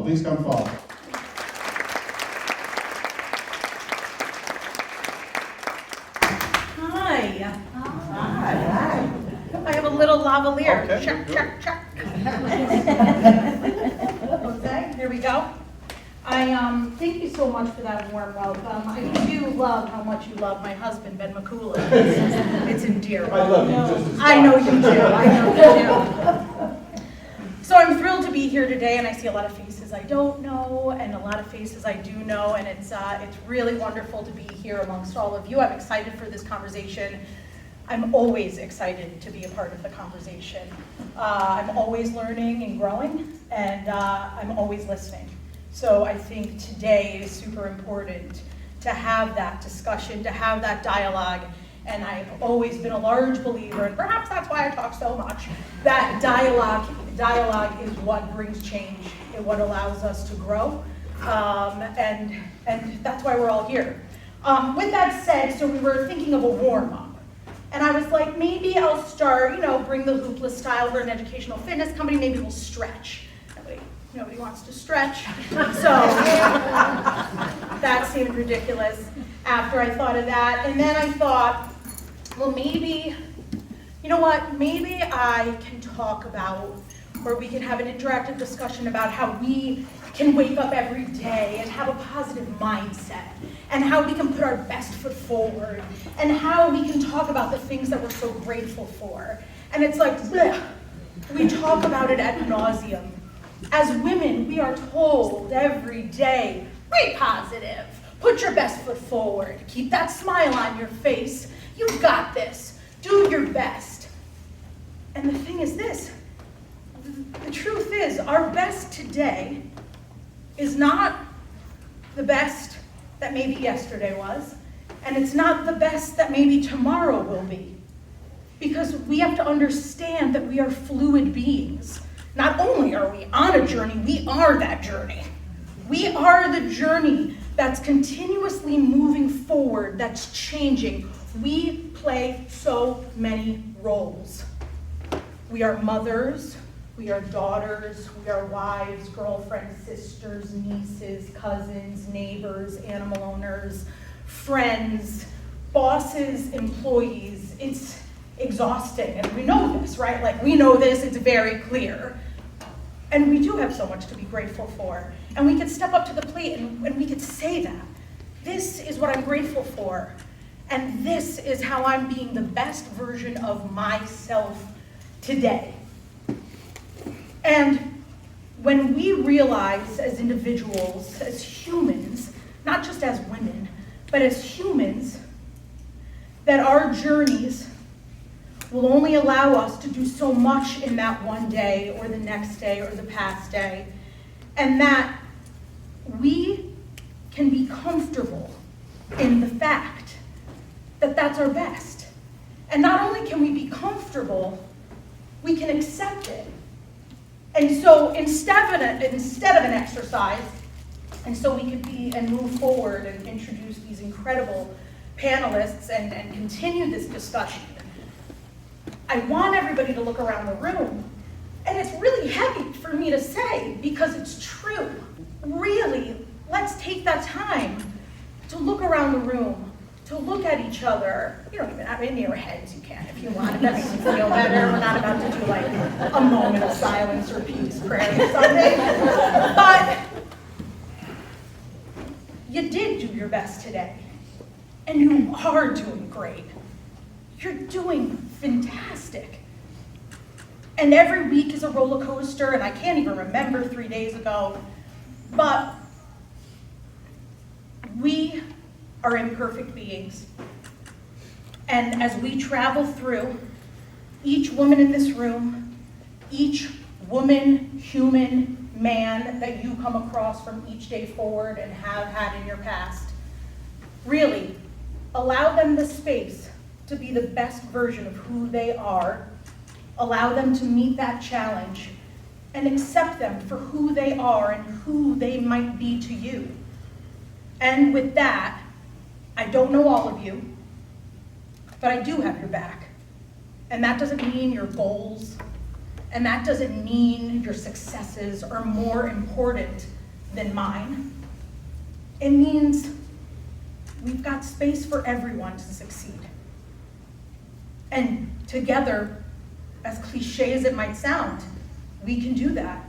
Please come forward. Hi. I have a little lavalier. Okay, Check, good. check, check. Okay, here we go. Thank you so much for that warm welcome. I do love how much you love my husband, Ben Mikula. It's endearing. I love you just as much. I know you do. I know you do. So I'm thrilled to be here today, and I see a lot of faces I don't know, and a lot of faces I do know, and it's really wonderful to be here amongst all of you. I'm excited for this conversation. I'm always excited to be a part of the conversation. I'm always learning and growing, and I'm always listening. So I think today is super important to have that discussion, to have that dialogue. And I've always been a large believer, and perhaps that's why I talk so much, that dialogue is what brings change and what allows us to grow. And that's why we're all here. With that said, so we were thinking of a warm-up. And I was like, maybe I'll start, Bring the Hoopla style. We're an educational fitness company, maybe we'll stretch. Nobody wants to stretch. So that seemed ridiculous after I thought of that. And then I thought, well, maybe, you know what? Maybe I can talk about, or we can have an interactive discussion about how we can wake up every day and have a positive mindset, and how we can put our best foot forward, and how we can talk about the things that we're so grateful for. And it's like, bleh, we talk about it ad nauseum. As women, we are told every day, be positive, put your best foot forward, keep that smile on your face, you've got this, do your best. And the thing is this, the truth is, our best today is not the best that maybe yesterday was, and it's not the best that maybe tomorrow will be. Because we have to understand that we are fluid beings. Not only are we on a journey, we are that journey. We are the journey that's continuously moving forward, that's changing. We play so many roles. We are mothers, we are daughters, we are wives, girlfriends, sisters, nieces, cousins, neighbors, animal owners, friends, bosses, employees. It's exhausting, and we know this, right? Like, we know this, it's very clear. And we do have so much to be grateful for. And we could step up to the plate and we could say that. This is what I'm grateful for. And this is how I'm being the best version of myself today. And when we realize as individuals, as humans, not just as women, but as humans, that our journeys will only allow us to do so much in that one day or the next day or the past day, and that we can be comfortable in the fact that that's our best. And not only can we be comfortable, we can accept it. And so instead of an exercise, and so we could be and move forward and introduce these incredible panelists and continue this discussion, I want everybody to look around the room. And it's really heavy for me to say because it's true. Really, let's take that time to look around the room, to look at each other. You don't even have it in your heads, you can if you want. If that makes you feel better. We're not about to do like a moment of silence or peace prayer or something. But you did do your best today. And you are doing great. You're doing fantastic. And every week is a roller coaster, and I can't even remember 3 days ago, but we are imperfect beings. And as we travel through, each woman in this room, each woman, human, man that you come across from each day forward and have had in your past, really allow them the space to be the best version of who they are, allow them to meet that challenge, and accept them for who they are and who they might be to you. And with that, I don't know all of you, but I do have your back. And that doesn't mean your goals And that doesn't mean your successes are more important than mine. It means we've got space for everyone to succeed. And together, as cliche as it might sound, we can do that.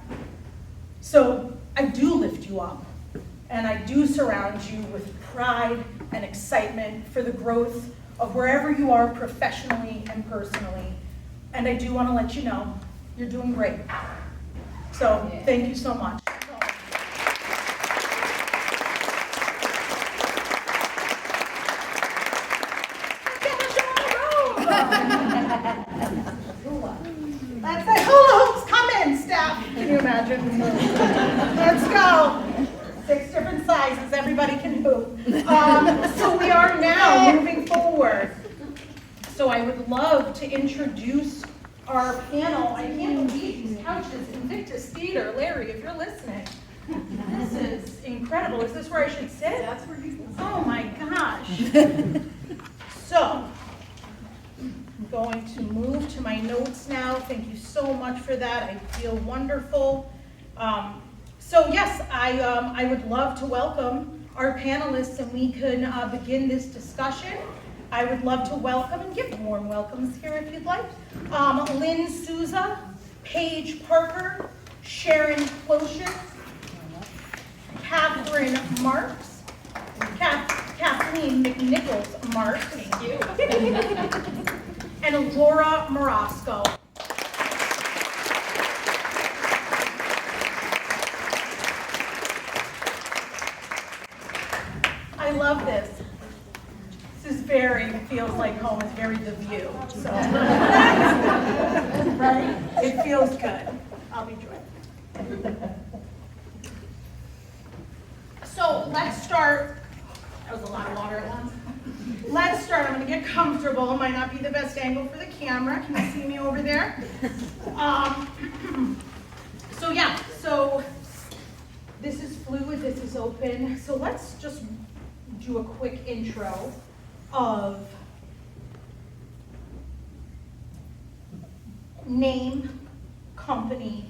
So I do lift you up, and I do surround you with pride and excitement for the growth of wherever you are professionally and personally. And I do want to let you know, you're doing great. So thank you so much. That's it. Hula hoops, come in, staff. Can you imagine? Let's go. 6 different sizes, everybody can hoop. So we are now moving forward. So I would love to introduce our panel. I can't believe these couches, Invictus Theater. Larry, if you're listening, this is incredible. Is this where I should sit? That's where you can sit. Oh my gosh. So, I'm going to move to my notes now. Thank you so much for that. I feel wonderful. So yes, I would love to welcome our panelists, and we can begin this discussion. I would love to welcome and give warm welcomes here if you'd like. Lynn Souza, Paige Parker, Sharon Closius, Catherine Marks, Kathleen McNichols Marks, thank you, and Laura Marasco. I love this. This is feels like home. It's very The View. So, right? It feels good. I'll be joyful. So let's start. That was a lot of water at once. Let's start. I'm going to get comfortable. It might not be the best angle for the camera. Can you see me over there? So this is fluid. This is open. So let's just do a quick intro of name, company,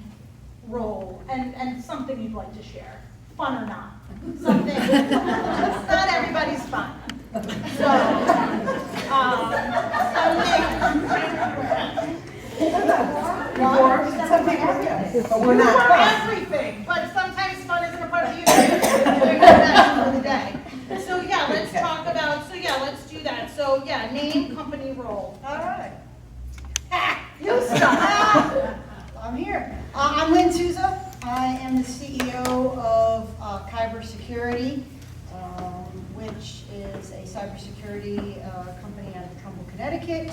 role, and something you'd like to share. Fun or not. Something. Not everybody's fun. So, But we're not fun. Everything, but sometimes fun isn't a part of the event. For the day. So yeah, let's talk about, let's do that. So yeah, name, company, role. All right. You stop. I'm here. I'm Lynn Souza. I am the CEO of Kyber Security, which is a cybersecurity company out of Trumbull, Connecticut.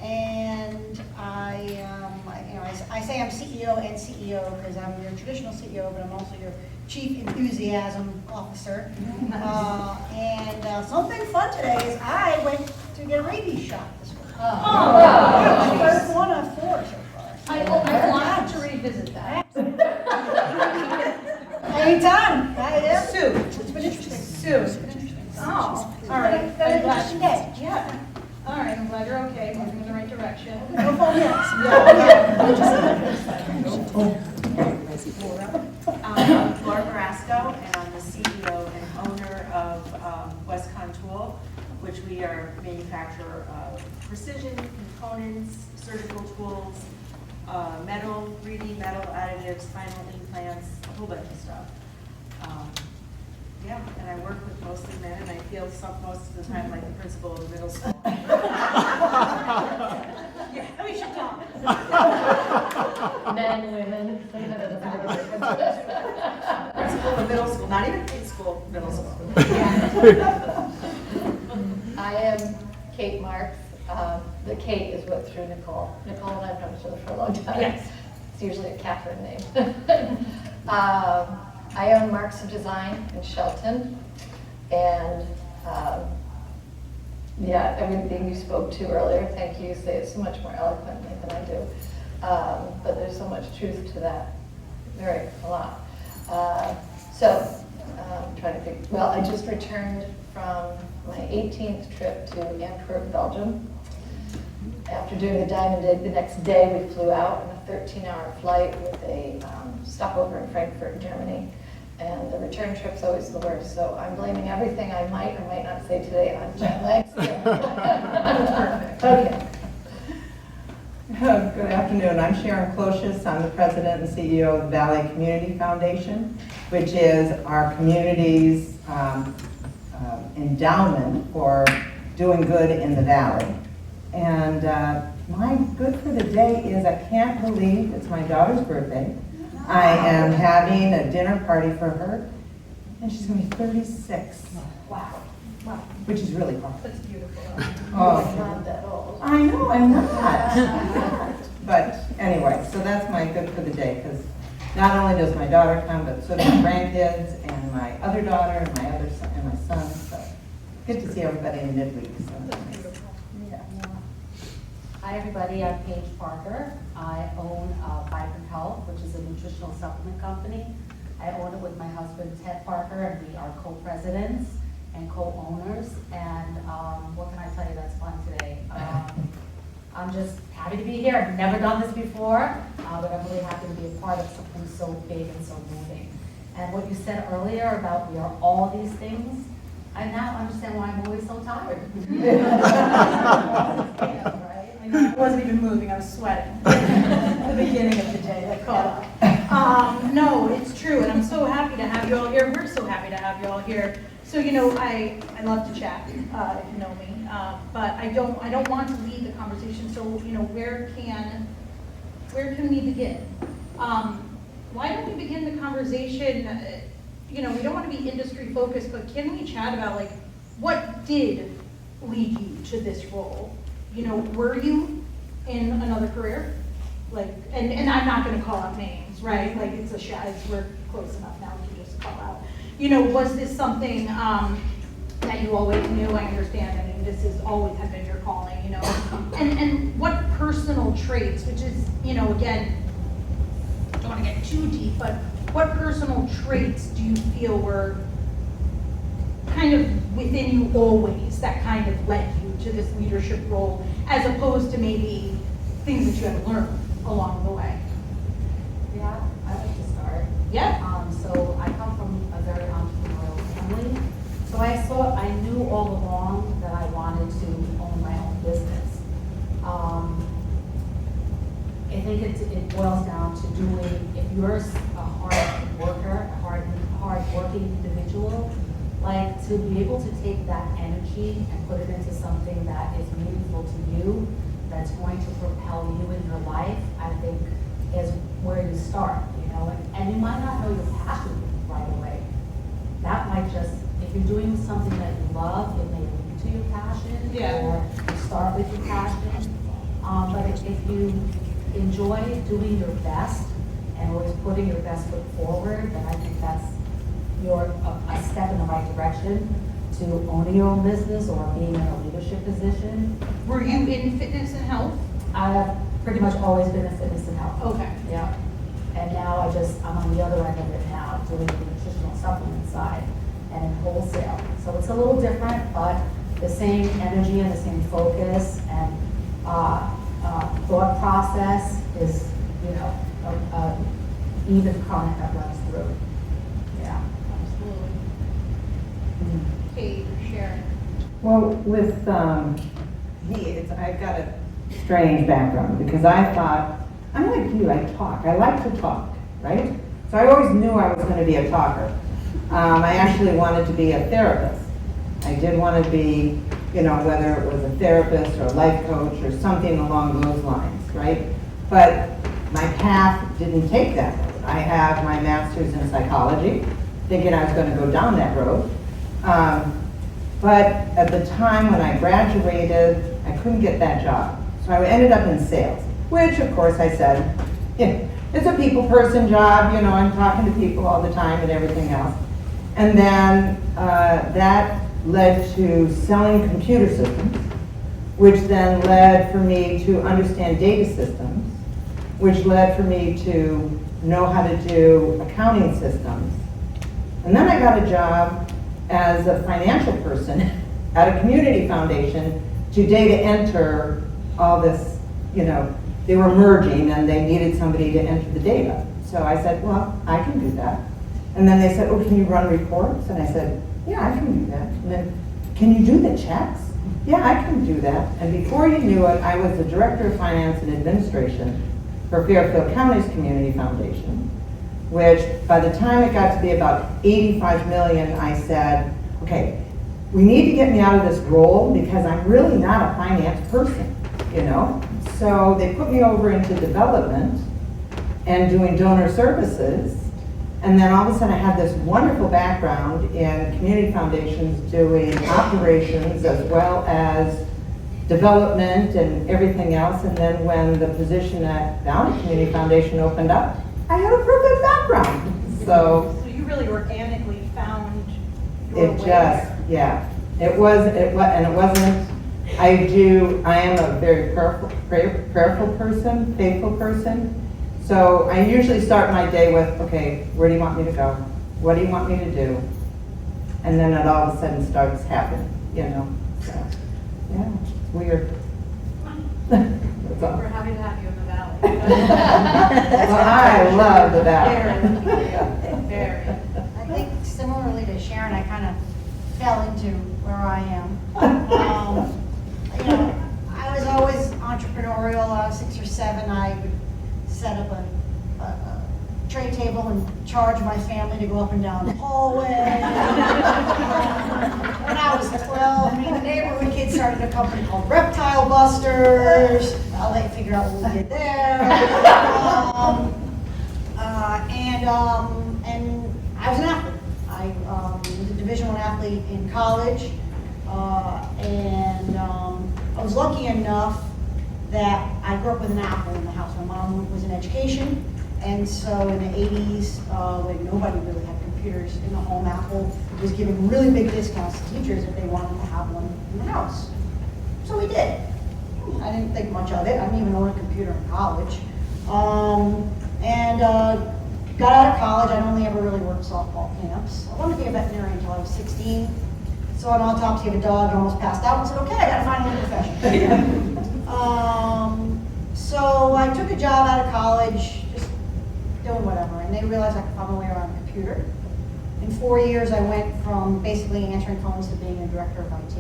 And I say I'm CEO and CEO because I'm your traditional CEO, but I'm also your Chief Enthusiasm Officer. And something fun today is I went to get a rabies shot this morning. Oh. First one of 4 so far. I want to revisit that. Anytime. Sue. It's been interesting. Sue. It's been interesting. Oh, all right. It's been an interesting day. Yeah. All right, I'm glad you're okay, moving in the right direction. No phone yet. I'm Laura Marasco, and I'm the CEO and owner of West-Conn Tool, which we are a manufacturer of precision components, surgical tools, metal, 3D metal additives, final implants, a whole bunch of stuff. Yeah, and I work with mostly men, and I feel most of the time like the principal of the middle school. Yeah, we should talk. Men, women, Principal of middle school, not even high school, middle school. I am Kate Marks. The Kate is what threw Nicole. Nicole and I have known each other for a long time. Yes. It's usually a Catherine name. I own Marks of Design in Shelton, and everything you spoke to earlier, thank you. You say it so much more eloquently than I do, but there's so much truth to that. A lot. I'm trying to think. Well, I just returned from my 18th trip to Antwerp, Belgium. After doing the Diamond Dig, the next day we flew out, and the 13-hour flight with a stopover in Frankfurt, Germany. And the return trip's always the worst, so I'm blaming everything I might or might not say today on jet lag. Okay. Good afternoon. I'm Sharon Closius. I'm the president and CEO of the Valley Community Foundation, which is our community's endowment for doing good in the Valley. And my good for the day is I can't believe it's my daughter's birthday. I am having a dinner party for her, and she's going to be 36. Wow. Wow. Which is really fun. That's beautiful. Oh, Not that old. I know, I'm not. But anyway, so that's my good for the day, because not only does my daughter come, but so do my grandkids and my other daughter and my other son, and my son. So good to see everybody in midweek. So That's beautiful. yeah. Hi everybody, I'm Paige Parker. I own Kyber Health, which is a nutritional supplement company. I own it with my husband Ted Parker, and we are co-presidents and co-owners. And what can I tell you that's fun today? I'm just happy to be here. I've never done this before, but I'm really happy to be a part of something so big and so moving. And what you said earlier about we are all these things, I now understand why I'm always so tired. I wasn't even moving, I was sweating. The beginning of the day, that caught up. No, it's true, and I'm so happy to have you all here. We're so happy to have you all here. So, you know, I love to chat, if you know me, but I don't want to lead the conversation. So, you know, where can we begin? Why don't we begin the conversation? You know, we don't want to be industry focused, but can we chat about like what did lead you to this role? You know, were you in another career? Like, and I'm not going to call out names, right? Like it's we're close enough now to just call out. You know, was this something that you always knew? I understand. I mean, this has always have been your calling, you know. And what personal traits, which is, you know, again, I don't want to get too deep, but what personal traits do you feel were kind of within you always that kind of led you to this leadership role, as opposed to maybe things that you had to learn along the way? Yeah, I'd like to start. Yeah. So I come from a very entrepreneurial family. So I knew all along that I wanted to own my own business. I think it boils down to doing, if you're a hard worker, a hard working individual, like to be able to take that energy and put it into something that is meaningful to you, that's going to propel you in your life, I think is where you start, you know, and you might not know your passion right away. That might just, if you're doing something that you love, it may lead to your passion, Yeah. or you start with your passion. But if you enjoy doing your best and always putting your best foot forward, then I think that's a step in the right direction to owning your own business or being in a leadership position. Were you in fitness and health? I've pretty much always been in fitness and health. Okay. Yeah. And now I'm on the other end of it now, doing the nutritional supplement side and in wholesale. So it's a little different, but the same energy and the same focus and thought process is, you know, a even current that runs through. Yeah. Absolutely. Paige, Sharon. Well, with I've got a strange background because I thought, I'm like you, I like to talk, right? So I always knew I was going to be a talker. I actually wanted to be a therapist. I did want to be, you know, whether it was a therapist or a life coach or something along those lines, right? But my path didn't take that road. I have my master's in psychology, thinking I was going to go down that road. But at the time when I graduated, I couldn't get that job. So I ended up in sales, which of course I said, yeah, it's a people person job, you know, I'm talking to people all the time and everything else. And then that led to selling computer systems, which then led for me to understand data systems, which led for me to know how to do accounting systems. And then I got a job as a financial person at a community foundation to data enter all this, you know, they were merging and they needed somebody to enter the data. So I said, well, I can do that. And then they said, oh, can you run reports? And I said, yeah, I can do that. And then, can you do the checks? Yeah, I can do that. And before you knew it, I was the Director of Finance and Administration for Fairfield County's Community Foundation, which by the time it got to be about 85 million, I said, okay, we need to get me out of this role because I'm really not a finance person, you know? So they put me over into development and doing donor services. And then all of a sudden I had this wonderful background in community foundations doing operations as well as development and everything else. And then when the position at Downey Community Foundation opened up, I had a perfect background. So you really organically found your it way just, there. yeah, it was, and it wasn't, I am a very prayerful person, faithful person. So I usually start my day with, okay, where do you want me to go? What do you want me to do? And then it all of a sudden starts happening, you know? So, yeah, it's weird. That's all. We're happy to have you in the valley. Well, I love the valley. Very. I think similarly to Sharon, I kind of fell into where I am. You know, I was always entrepreneurial. I was 6 or 7. I would set up a tray table and charge my family to go up and down the hallway. When I was 12, me and the neighborhood kids started a company called Reptile Busters. I'll let you figure out what we did there. And I was an athlete. I was a Division I athlete in college, and I was lucky enough that I grew up with an Apple in the house. My mom was in education, and so in the 80s, when nobody really had computers in the home, Apple was giving really big discounts to teachers if they wanted to have one in the house. So we did. I didn't think much of it. I didn't even own a computer in college. Got out of college. I'd only ever really worked softball camps. I wanted to be a veterinarian until I was 16. So an autopsy of a dog, I almost passed out and said, okay, I gotta find a new profession. So I took a job out of college, just doing whatever, and they realized I could find my way around a computer. In 4 years, I went from basically answering phones to being a director of IT.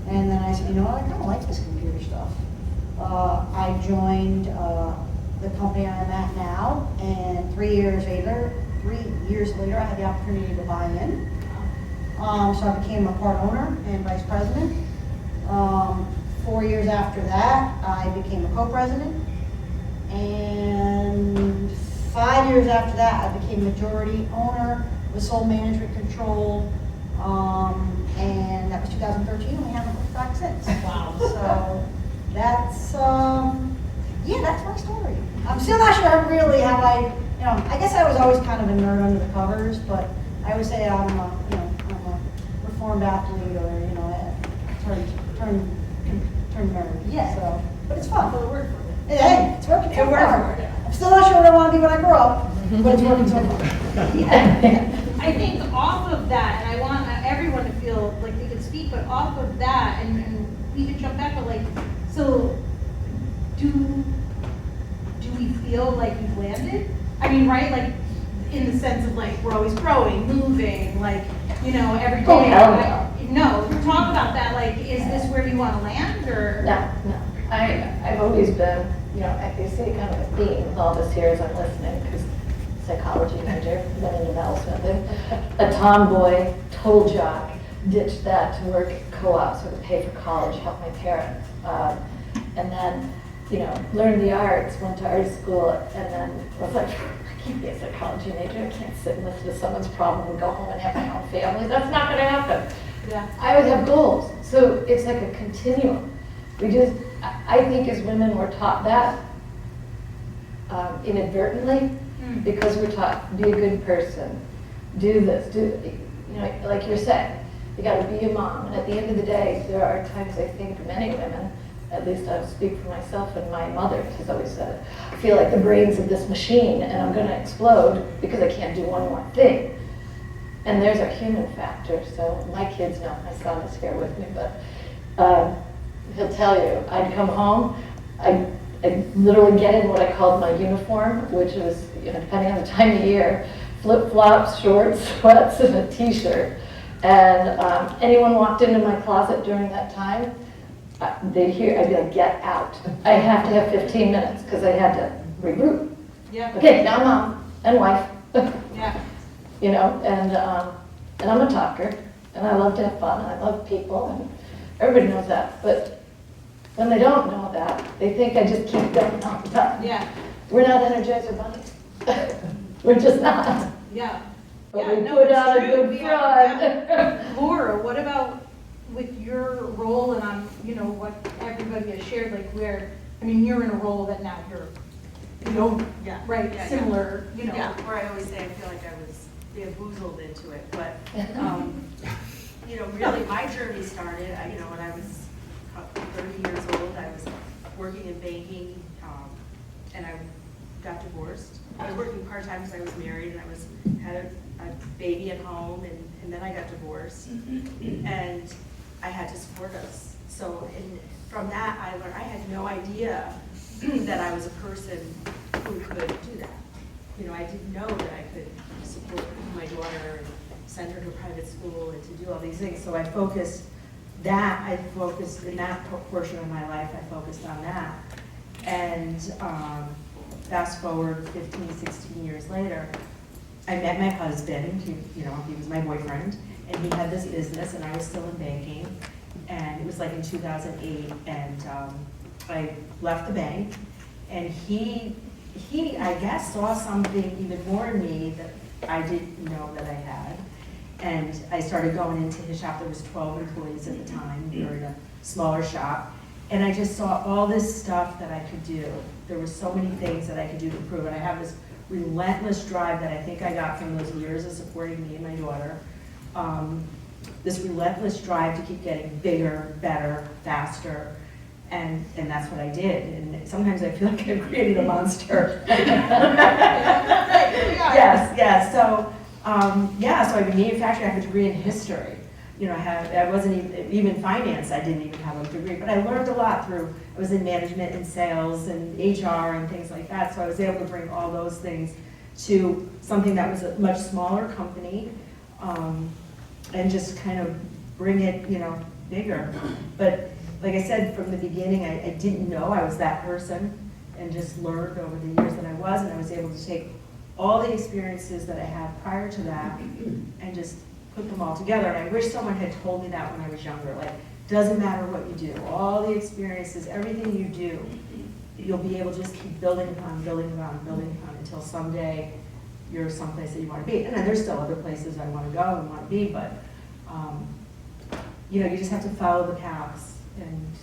And then I said, you know what, I kind of like this computer stuff. I joined the company I'm at now, and 3 years later, I had the opportunity to buy in. So I became a part owner and vice president. 4 years after that, I became a co-president. And 5 years after that, I became majority owner with sole management control. And that was 2013, and we haven't looked back since. Wow. So that's, that's my story. I'm still not sure really how I guess I was always kind of a nerd under the covers, but I would say I'm a reformed athlete or, turned nerd. Yeah. So, but it's fun. Put a word for it. Hey, it's working so far. for it. I'm still not sure what I want to be when I grow up, but it's working so far. I think off of that, and I want everyone to feel like they can speak, but off of that, and we can jump back, but like, so do we feel like we've landed? I mean, right, like, in the sense of like, we're always growing, moving, like, every day. Oh, hell no. No, talk about that, like, is this where you want to land, or? No. I've always been, I see kind of a theme with all this here as I'm listening, because psychology major, been into metalsmithing, a tomboy, total jock, ditched that to work at co-op, so to pay for college, help my parents. And then, learned the arts, went to art school, and then was like, I can't be a psychology major, I can't sit and listen to someone's problem and go home and have my own family. That's not gonna happen. Yeah. I always have goals, so it's like a continuum. I think as women we're taught that inadvertently, because we're taught, be a good person, do this, like you're saying, you gotta be a mom. And at the end of the day, there are times I think many women, at least I speak for myself and my mother, has always said, I feel like the brains of this machine and I'm gonna explode because I can't do one more thing. And there's our human factor, so my kids know, my son is here with me, but he'll tell you, I'd come home, I literally get in what I called my uniform, which was, depending on the time of year, flip-flops, shorts, sweats, and a t-shirt. And anyone walked into my closet during that time, I'd be like, get out. I have to have 15 minutes because I had to regroup. Yeah. Okay, now mom and wife. Yeah. And I'm a talker, and I love to have fun, and I love people, and everybody knows that. But when they don't know that, they think I just keep going all the time. Yeah. We're not Energizer bunnies. We're just not. Yeah. But Yeah, we no, put it's out a true. good Yeah, front. Laura, what about with your role and on, what everybody has shared, like where, you're in a role that now you're, Yeah. right, Yeah, similar, Yeah, where I always say I feel like I was bamboozled into it, but, really my journey started, when I was 30 years old, I was working in banking, and I got divorced. I was working part-time because I was married and I had a baby at home, and then I got divorced, and I had to support us. So from that, I learned, I had no idea that I was a person who could do that. I didn't know that I could support my daughter and send her to private school and to do all these things. So I focused in that portion of my life, I focused on that. And fast forward 15, 16 years later, I met my husband, he was my boyfriend, and he had this business and I was still in banking. And it was like in 2008, and I left the bank, and he, I guess, saw something even more in me that I didn't know that I had. And I started going into his shop. There was 12 employees at the time. We were in a smaller shop. And I just saw all this stuff that I could do. There were so many things that I could do to improve. And I have this relentless drive that I think I got from those years of supporting me and my daughter. This relentless drive to keep getting bigger, better, faster. And that's what I did. And sometimes I feel like I've created a monster. Yes. So I manufactured. I have a degree in history. I wasn't even finance. I didn't even have a degree, but I learned a lot through. I was in management and sales and HR and things like that. So I was able to bring all those things to something that was a much smaller company, and just kind of bring it, bigger. But like I said from the beginning, I didn't know I was that person, and just learned over the years that I was, and I was able to take all the experiences that I had prior to that and just put them all together. And I wish someone had told me that when I was younger. Like, doesn't matter what you do, all the experiences, everything you do, you'll be able to just keep building upon until someday you're someplace that you want to be. And then there's still other places I want to go and want to be, but you just have to follow the paths and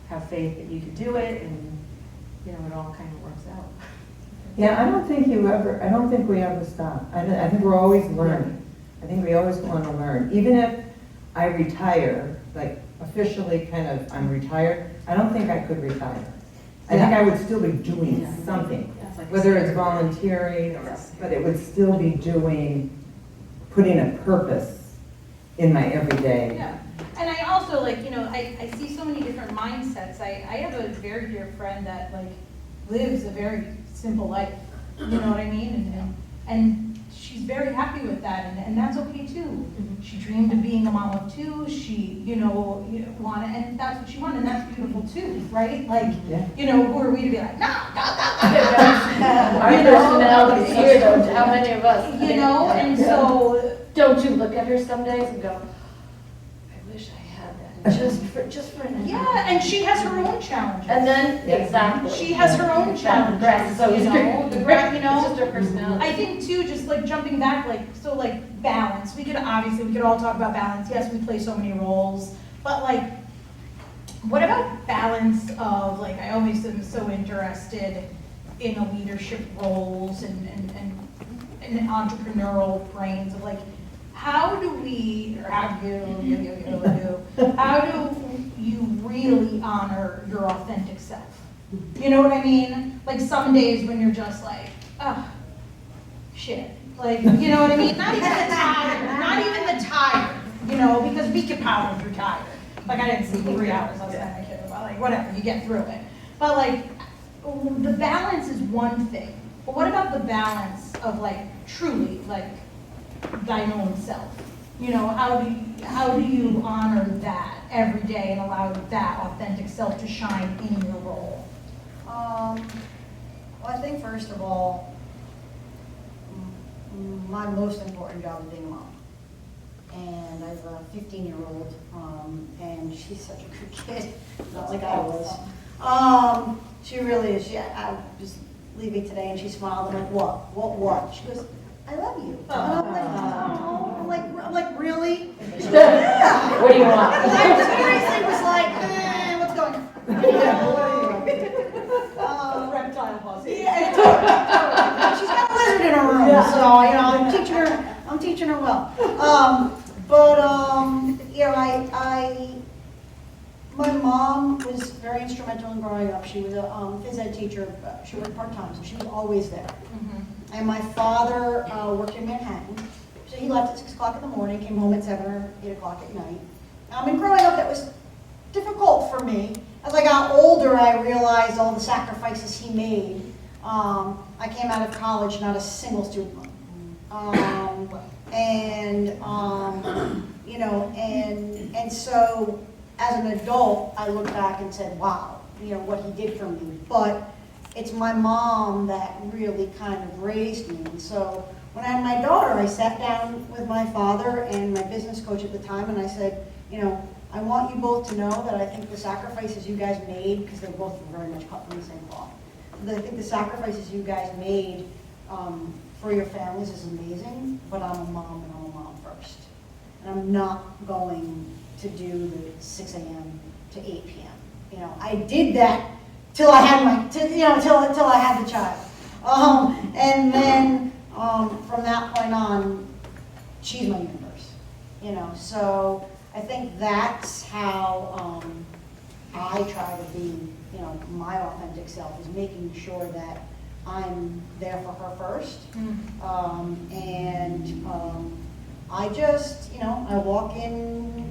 have faith that you can do it, and it all kind of works out. Yeah, I don't think we ever stop. I think we're always learning. I think we always want to learn. Even if I retire, like officially I'm retired, I don't think I could retire. I think I would still be doing something, whether it's volunteering, but it would still be putting a purpose in my everyday. Yeah, and I also I see so many different mindsets. I have a very dear friend that lives a very simple life, you know what I mean? And she's very happy with that, and that's okay too. Mm-hmm. She dreamed of being a mom of two. She, wanted, and that's what she wanted, and that's beautiful too, right? Who are we to be like, no. Our personalities here, though, how many of us? And so. Don't you look at her some days and go, I wish I had that, just for an hour. Yeah, and she has her own challenges. And then, exactly. She has her own challenges, It's just her personality. I think too, just jumping back, balance. We could all talk about balance. Yes, we play so many roles, but what about balance of I always am so interested in the leadership roles and entrepreneurial brains of how do we, or how do you really honor your authentic self? You know what I mean? Some days when you're just shit. You know what I mean? Not even the tired, because we can power through tired. I didn't sleep 3 hours last night, I kid about, whatever, you get through it. But the balance is one thing, but what about the balance of like truly like thine own self? You know, how do you honor that every day and allow that authentic self to shine in your role? Well, I think first of all, my most important job is being a mom. And I have a 15-year-old, and she's such a good kid, not like I was. She really is. I was leaving today and she smiled. I'm like, what? She goes, I love you. And I'm like, oh, I'm like, really? She goes, yeah. What do you want? And I seriously was like, what's going on? Reptile pussy. Yeah, totally. She's got a lizard in her room, so you know, I'm teaching her well. You know, my mom was very instrumental in growing up. She was a phys ed teacher. She worked part-time, so she was always there. And my father worked in Manhattan, so he left at 6 o'clock in the morning, came home at 7 or 8 o'clock at night. And growing up, that was difficult for me. As I got older, I realized all the sacrifices he made. I came out of college, not a single student loan. You know, and so as an adult, I look back and said, wow, you know, what he did for me. But it's my mom that really kind of raised me. And so when I had my daughter, I sat down with my father and my business coach at the time, and I said, you know, I want you both to know that I think the sacrifices you guys made, because they're both very much cut from the same cloth, I think the sacrifices you guys made for your families is amazing, but I'm a mom and I'm a mom first. And I'm not going to do the 6 a.m. to 8 p.m. You know, I did that till I had till I had the child. And then from that point on, she's my universe. You know, so I think that's how I try to be, you know, my authentic self, is making sure that I'm there for her first. I just, you know, I walk in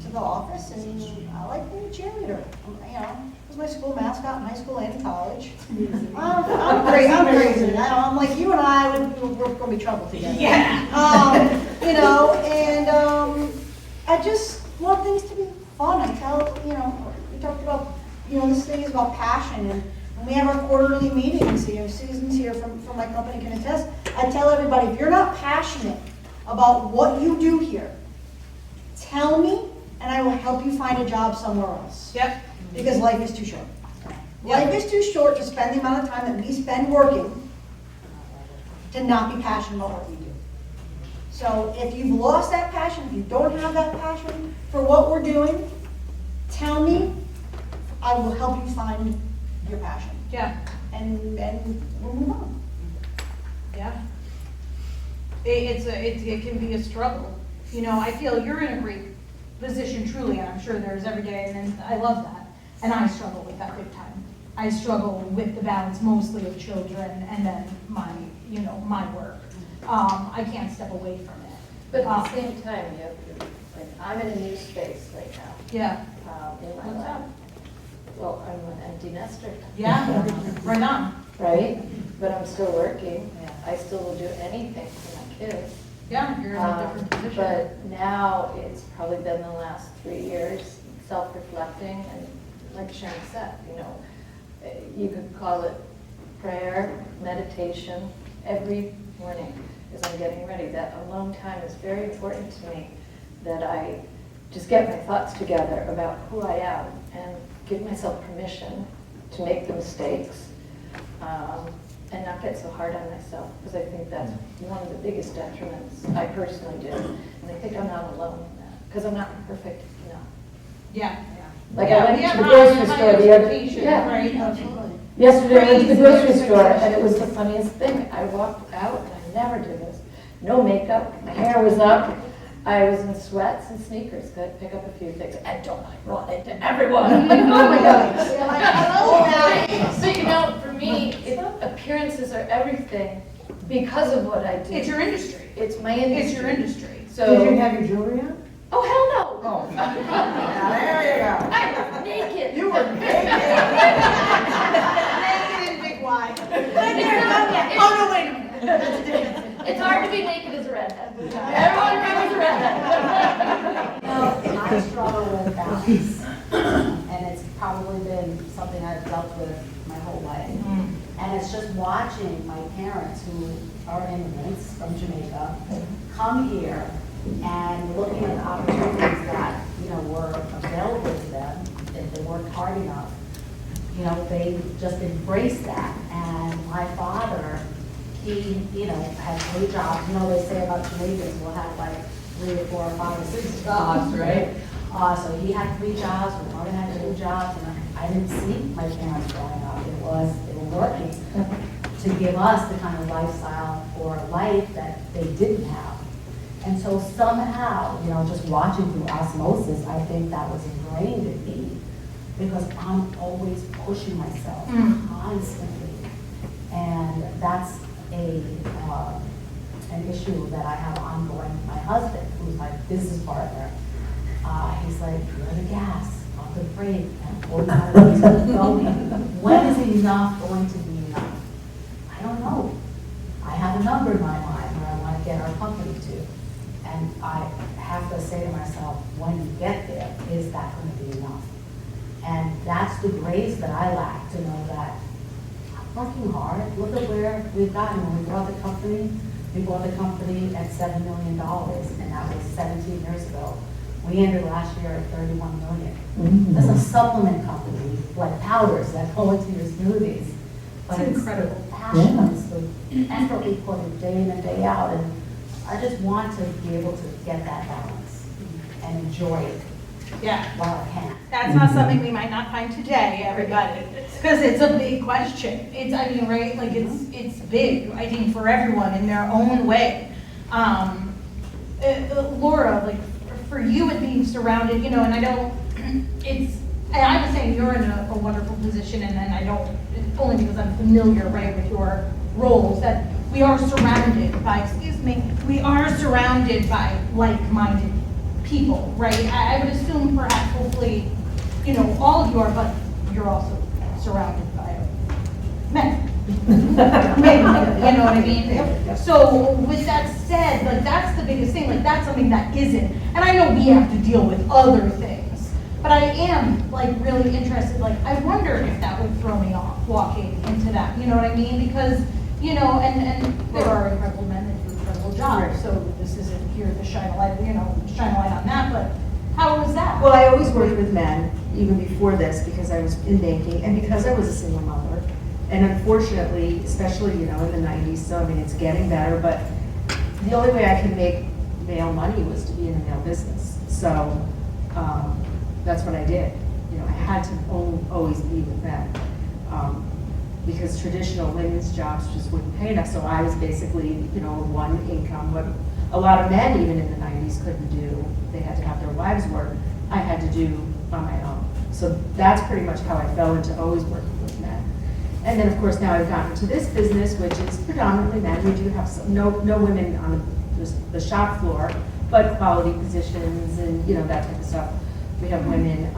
to the office and I like being a cheerleader. You know, I was my school mascot in high school and in college. I'm crazy. I'm like, you and I, we're going to be trouble together. Yeah. You know, and I just want things to be fun. I tell, you know, we talked about, you know, this thing is about passion. And when we have our quarterly meetings, you know, Susan's here from my company can attest, I tell everybody, if you're not passionate about what you do here, tell me and I will help you find a job somewhere else. Yep. Because life is too short. Life is too short to spend the amount of time that we spend working to not be passionate about what we do. So if you've lost that passion, if you don't have that passion for what we're doing, tell me, I will help you find your passion. Yeah. And we'll move on. Yeah. It can be a struggle. You know, I feel you're in a great position truly, and I'm sure there's every day, and I love that. And I struggle with that big time. I struggle with the balance mostly of children and then my, you know, my work. I can't step away from it. But at the same time, you have to, like, I'm in a new space right now. Yeah. In my What's life. up? Well, I'm an empty nester. Yeah, right on. Right? But I'm still working. I still will do anything for my kids. Yeah, you're in a different position. But now it's probably been the last 3 years, self-reflecting, and like Sharon said, you know, you could call it prayer, meditation, every morning as I'm getting ready. That alone time is very important to me, that I just get my thoughts together about who I am and give myself permission to make the mistakes, and not get so hard on myself, because I think that's one of the biggest detriments I personally do. And I think I'm not alone in that, because I'm not perfect enough. Yeah. Like I went to the grocery store the other Right. Absolutely. yesterday. I went to the Crazy grocery store, expectations. and it was the funniest thing. I walked out, and I never do this. No makeup, my hair was up. I was in sweats and sneakers. Could pick up a few things. I don't like brought it to everyone. I'm like, oh my god. So you know, for me, appearances are everything because of what I do. It's your industry. It's my industry. It's your industry. So. Did you have your jewelry on? Oh hell no! Oh. Yeah, there you go. I was naked. You were naked. I struggle with balance, and it's probably been something I've dealt with my whole life. And it's just watching my parents, who are immigrants from Jamaica, come here and looking at the opportunities that, you know, were available to them, if they worked hard enough. You know, they just embraced that. And my father, he, you know, had 3 jobs. You know, they say about Jamaicans will have like 3 or 4 or 5 or 6 jobs, right? So he had 3 jobs, my mother had 2 jobs, and I didn't see my parents growing up. They were working to give us the kind of lifestyle or life that they didn't have. And so somehow, you know, just watching through osmosis, I think that was ingrained in me, because I'm always pushing myself constantly. And that's an issue that I have ongoing with my husband, who's my business partner. He's like, you're the gas, I'm the brake, and all that is going. When is enough going to be enough? I don't know. I have a number in my mind where I want to get our company to. And I have to say to myself, when you get there, is that going to be enough? And that's the grace that I lack, to know that I'm working hard. Look at where we've gotten. When we bought the company at $7 million, and that was 17 years ago. We ended last year at $31 million. That's a supplement company, like powders that go into your smoothies. But it's incredible. Passion, it's the effort we put in day in and day out. And I just want to be able to get that balance and enjoy it while I can. That's not something we might not find today, everybody, because it's a big question. It's, I mean, right, like it's big, I think, for everyone in their own way. Laura, like, for you and being surrounded, you know, and I don't, it's, and I was saying you're in a wonderful position, and then I don't, only because I'm familiar, right, with your roles, that we are surrounded by, we are surrounded by like-minded people, right? I would assume perhaps, hopefully, you know, all of you are, but you're also surrounded by men. Maybe, you know what I mean? So with that said, like, that's the biggest thing, like, that's something that isn't, and I know we have to deal with other things, but I am, like, really interested, like, I wonder if that would throw me off walking into that, you know what I mean? Because, you know, and there are incredible men that do incredible jobs, so this isn't here to shine a light, you know, shine a light on that, but how was that? Well, I always worked with men, even before this, because I was in banking, and because I was a single mother. And unfortunately, especially, you know, in the 90s, so I mean, it's getting better, but the only way I could make male money was to be in a male business. So that's what I did. You know, I had to always be with men, because traditional women's jobs just wouldn't pay enough. So I was basically, you know, one income, what a lot of men even in the 90s couldn't do. They had to have their wives work. I had to do on my own. So that's pretty much how I fell into always working with men. And then, of course, now I've gotten into this business, which is predominantly men. We do have no women on the shop floor, but quality positions and, you know, that type of stuff. We have women.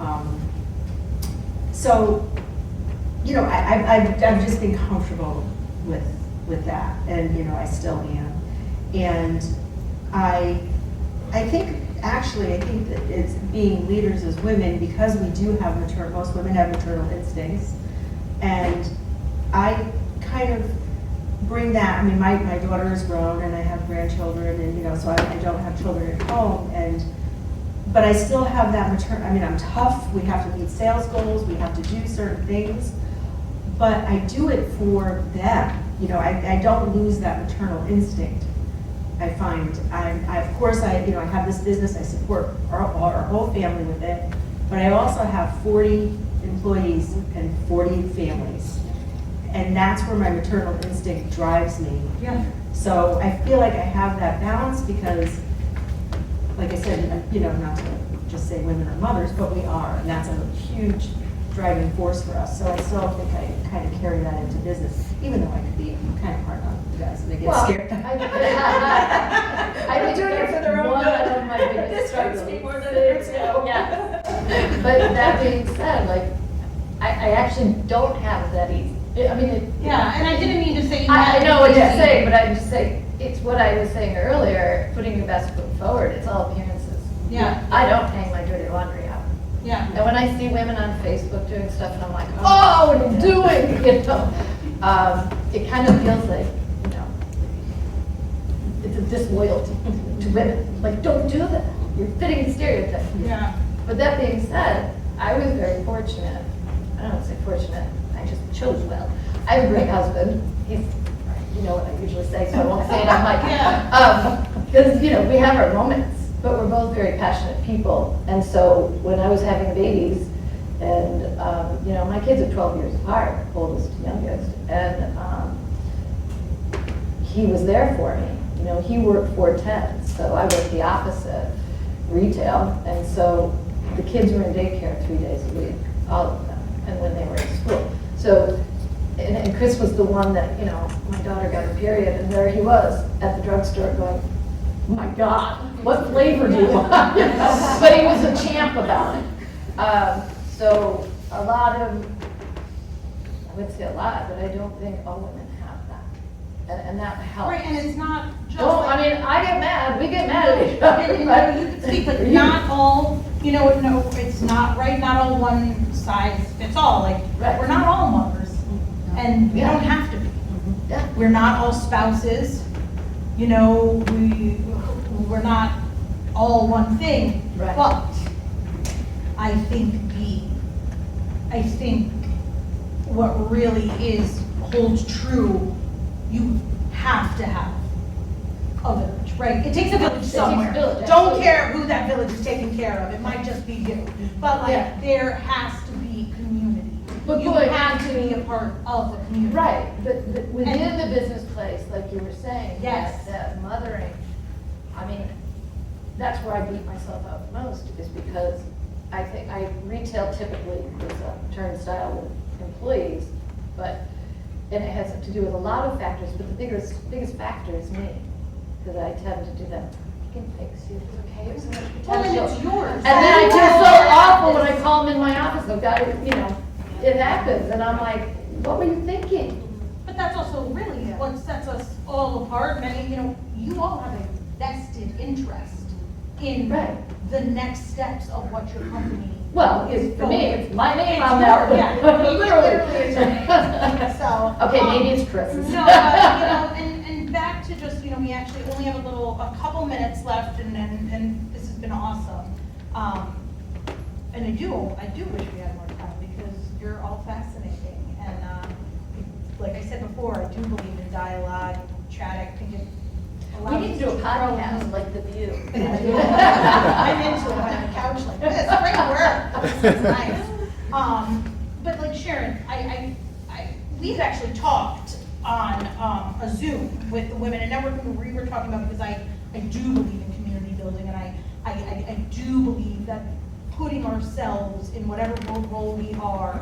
So, you know, I've just been comfortable with that, and, you know, I still am. And I think that it's being leaders as women, because we do have most women have maternal instincts, and I kind of bring that. I mean, my daughter is grown, and I have grandchildren, and, you know, so I don't have children at home, but I still have that I mean, I'm tough. We have to meet sales goals. We have to do certain things, but I do it for them. You know, I don't lose that maternal instinct. I find of course, you know, I have this business. I support our whole family with it, but I also have 40 employees and 40 families. And that's where my maternal instinct drives me. Yeah. So I feel like I have that balance because, like I said, you know, not to just say women are mothers, but we are, and that's a huge driving force for us. So I still think I kind of carry that into business, even though I could be kind of hard on you guys and they get scared. I think doing it for their own one good. of my biggest This hurts struggles. me more than it hurts you. Yeah. But that being said, like, I actually don't have that easy. I mean, Yeah, and I didn't mean to say. I know what you're saying, but I'm just saying, it's what I was saying earlier, putting your best foot forward. It's all appearances. Yeah, I don't hang my dirty laundry out. yeah. And when I see women on Facebook doing stuff, and I'm like, oh, what are you doing? You know, it kind of feels like, you know, it's a disloyalty to women. Like, don't do that. You're fitting the stereotype. Yeah. But that being said, I was very fortunate. I don't want to say fortunate. I just chose well. I have a great husband. He's, you know what I usually say, so I won't say it on mic. Because, you know, we have our moments, but we're both very passionate people. And so when I was having babies, and, you know, my kids are 12 years apart, oldest to youngest, and he was there for me. You know, he worked 4/10, so I worked the opposite, retail. And so the kids were in daycare 3 days a week, all of them, and when they were in school. So, and Chris was the one that, you know, my daughter got her period, and there he was at the drugstore going, oh my God, what flavor do you want? But he was a champ about it. So a lot of, I would say a lot, but I don't think all women have that. And that helps. Right, and it's not just Well, like. I mean, I get mad, we get mad at each other. And, you can speak, but not all, you know, no, it's not, right, not all one size fits all, like, Right. we're not all mothers, and we Yeah. don't have to be. Yeah. We're not all spouses, you know, we're not all one thing. Right. But I think what really holds true, you have to have a village, right? It takes a village takes a somewhere. village, Don't absolutely. care who that village is taking care of, it might just be you. But like, Yeah. there has to be community. But You boy, have to be a part of the community. Right, but within the business place, like you were saying, Yes. that mothering, I mean, that's where I beat myself up most, is because I think retail typically is a turnstile with employees, and it has to do with a lot of factors, but the biggest factor is me, because I tend to do that. You can fix it, it's okay, there's so much Well, and potential. it's yours. And then I feel so awful when I call them in my office, I've got to, you know, it happens, and I'm like, what were you thinking? But that's also really what sets us all apart. Many, you know, you all have a vested interest in Right. the next steps of what your company Well, is for me, going. it's my name It's on that. your- yeah, literally it's your name. So. Okay, maybe it's Chris's. No, but, you know, and back to just, you know, we actually only have a couple minutes left, and this has been awesome. And I do wish we had more time, because you're all fascinating, and, like I said before, I do believe in dialogue, chatting, I think it We allows need to do a us grow. podcast like The View. I'm into it, on the couch like this, great work, this is nice. But like Sharon, we had actually talked on a Zoom with the women, and now we were talking about, because I do believe in community building, and I do believe that putting ourselves in whatever role we are,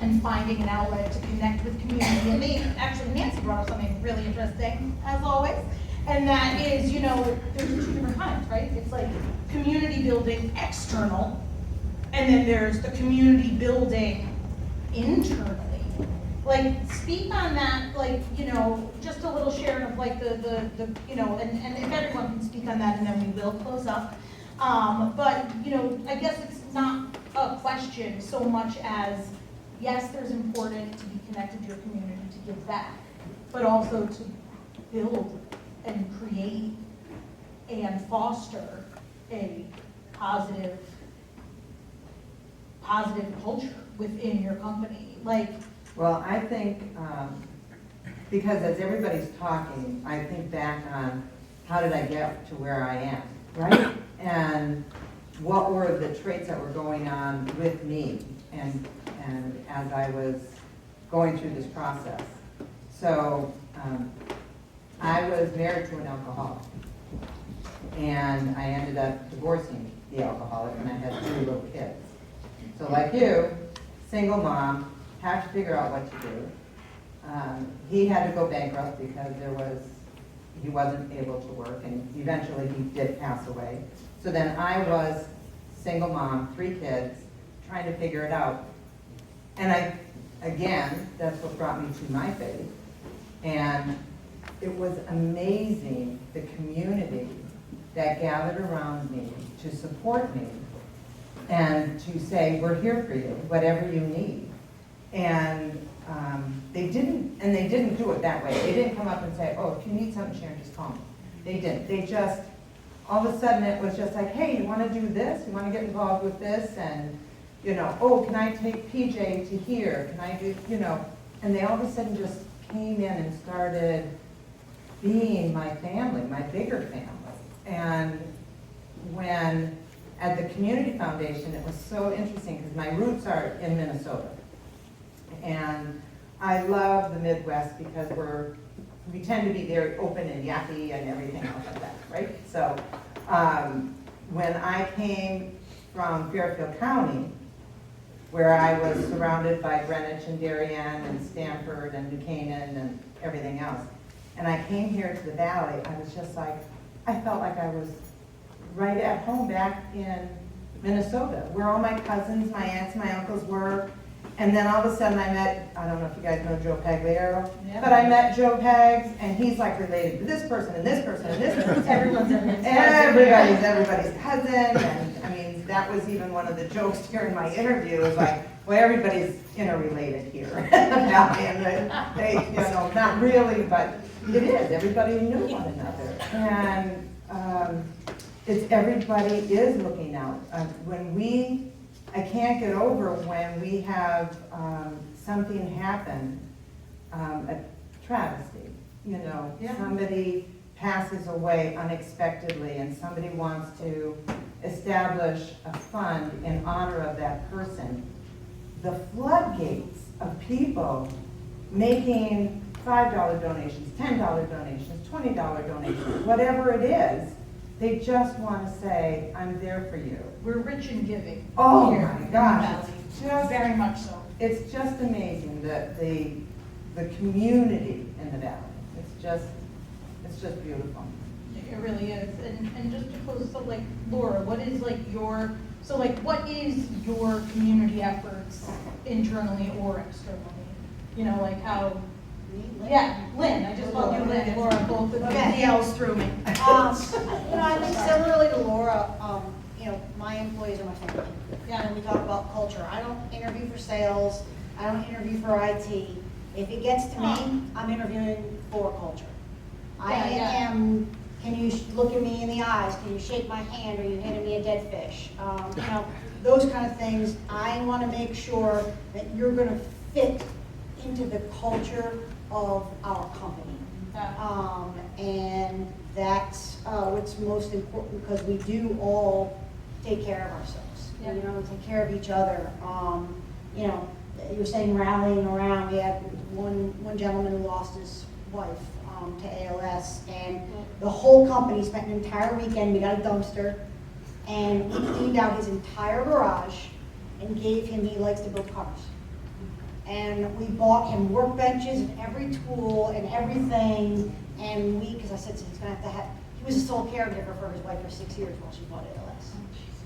and finding an outlet to connect with community. And actually Nancy brought up something really interesting, as always, and that is, you know, there's two different kinds, right? It's like community building external, and then there's the community building internally. Like, speak on that, like, you know, just a little sharing of like the you know, and if everyone can speak on that, and then we will close up. But, you know, I guess it's not a question so much as, yes, there's important to be connected to your community, to give back, but also to build and create and foster a positive culture within your company. Like, Well, I think, because as everybody's talking, I think back on how did I get to where I am, right? And what were the traits that were going on with me and as I was going through this process. So I was married to an alcoholic, and I ended up divorcing the alcoholic, and I had 2 little kids. So like you, single mom, had to figure out what to do. He had to go bankrupt because he wasn't able to work, and eventually he did pass away. So then I was single mom, 3 kids, trying to figure it out. And again, that's what brought me to my faith. And it was amazing, the community that gathered around me to support me and to say, we're here for you, whatever you need. And they didn't do it that way. They didn't come up and say, oh, if you need something, Sharon, just call me. They didn't. They just, all of a sudden it was just like, hey, you want to do this? You want to get involved with this? And, you know, oh, can I take PJ to here? Can I do, you know? And they all of a sudden just came in and started being my family, my bigger family. And when at the Community Foundation, it was so interesting because my roots are in Minnesota. And I love the Midwest because we tend to be very open and yappy and everything else like that, right? So when I came from Fairfield County, where I was surrounded by Greenwich and Darien and Stanford and New Canaan and everything else, and I came here to the Valley, I was just like, I felt like I was right at home back in Minnesota, where all my cousins, my aunts, my uncles were. And then all of a sudden I met, I don't know if you guys know Joe Pagliaro, but I met Joe Pags, and he's like related to this person and this person and this person. Everybody's cousin. And I mean, that was even one of the jokes during my interview, was like, well, everybody's interrelated here in the Valley. And they, you know, not really, but it is. Everybody knew one another. And it's everybody is looking out. I can't get over when we have something happen, a travesty, you know, somebody passes away unexpectedly and somebody wants to establish a fund in honor of that person. The floodgates of people making $5 donations, $10 donations, $20 donations, whatever it is, they just want to say, I'm there for you. We're rich in giving. Oh here my in the gosh, Valley. it's just, Very much so. it's just amazing that the community in the Valley. It's just beautiful. It really is. And just to close, so like, Laura, what is like your, so like, what is your community efforts internally or externally? You know, like how, yeah, Lynn, I just called you Lynn, Laura, both of Okay. the L's through me. You know, I think similarly to Laura, you know, my employees are my family. Yeah. And we talk about culture. I don't interview for sales. I don't interview for IT. If it gets to me, I'm interviewing for culture. I Yeah. am, can you look at me in the eyes? Can you shake my hand? Are you handing me a dead fish? You know, those kind of things. I want to make sure that you're going to fit into the culture of our company. And that's what's most important, because we do all take care of ourselves. Yeah. You know, take care of each other. You know, you were saying rallying around. We had one gentleman who lost his wife to ALS, and the whole company spent an entire weekend. We got a dumpster, and we cleaned out his entire garage and gave him, he likes to build cars. And we bought him workbenches and every tool and everything, and because I said, so he's gonna have to have, he was a sole caregiver for his wife for 6 years while she fought ALS.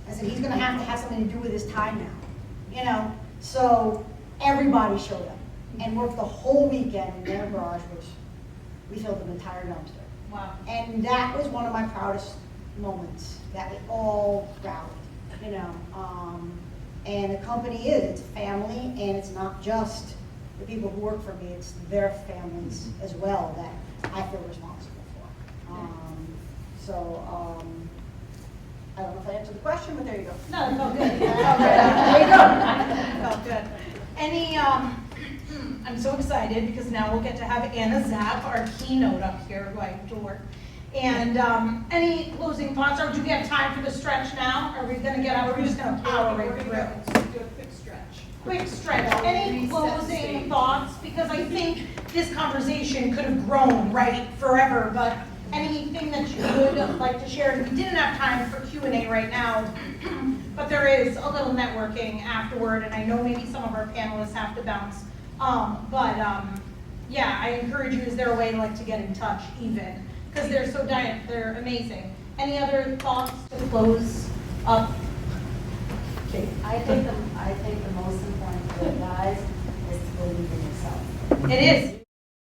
I said, he's gonna have something to do with his time now, you know? So everybody showed up and worked the whole weekend in their garage, which we filled an entire dumpster. Wow. And that was one of my proudest moments, that we all rallied, you know? And the company it's family, and it's not just the people who work for me, it's their families as well that I feel responsible for. I don't know if I answered the question, but there you go. No, it felt good. There you go. It felt good. Any, I'm so excited because now we'll get to have Anna Zapp, our keynote up here, who I adore. And any closing thoughts, or do we have time for the stretch now? Are we gonna get out, or are we just gonna power right through? Do a quick stretch. Quick stretch. Any closing thoughts? Because I think this conversation could have grown, right, forever, but anything that you would like to share? We didn't have time for Q&A right now, but there is a little networking afterward, and I know maybe some of our panelists have to bounce. Yeah, I encourage you, is there a way like to get in touch even? Because they're so they're amazing. Any other thoughts to close up? Okay. I think the most important thing, guys, is to believe in yourself. It is.